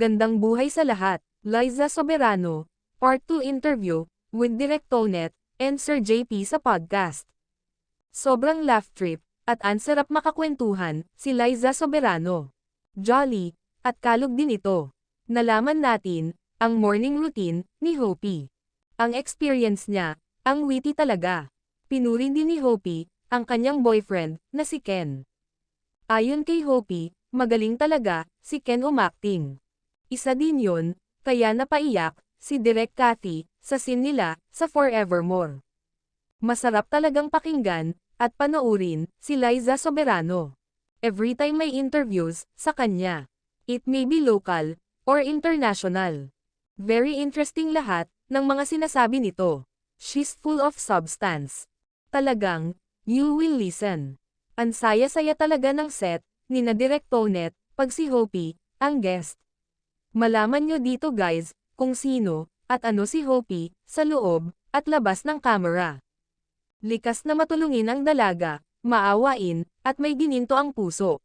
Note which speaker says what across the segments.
Speaker 1: Magandang buhay sa lahat. Liza Soberano, Part 2 interview with Direk Tonet and Sir JP sa podcast. Sobrang laugh trip at ang sarap makakwentuhan si Liza Soberano. Jolly at kalog din ito. Nalaman natin ang morning routine ni Hopi. Ang experience niya, ang witty talaga. Pinuri din ni Hopi ang kanyang boyfriend na si Ken. Ayon kay Hopi, magaling talaga si Ken umacting. Isa din yun, kaya napaiyak si Direk Cathy sa scene nila sa Forevermore. Masarap talagang pakinggan at panoorin si Liza Soberano. Every time may interviews sa kanya. It may be local or international. Very interesting lahat ng mga sinasabi nito. She's full of substance. Talagang, you will listen. Ang saya-saya talaga ng set ni na Direk Tonet pag si Hopi ang guest. Malaman nyo dito guys kung sino at ano si Hopi sa loob at labas ng camera. Likas na matulungin ang dalaga, maawain at may gininto ang puso.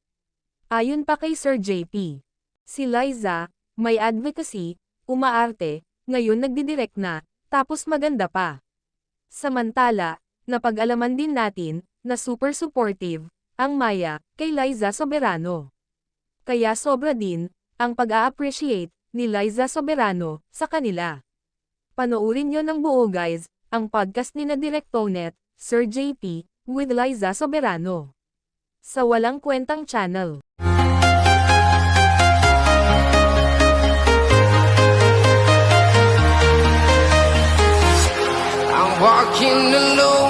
Speaker 1: Ayon pa kay Sir JP, si Liza may advocacy, umaarte, ngayon nagdidirect na, tapos maganda pa. Samantala, napag-alaman din natin na super supportive ang Maya kay Liza Soberano. Kaya sobra din ang pag-a-appreciate ni Liza Soberano sa kanila. Panoorin nyo ng buo guys ang podcast ni na Direk Tonet, Sir JP, with Liza Soberano. Sa Walang Kwentang Channel.
Speaker 2: I'm walking alone.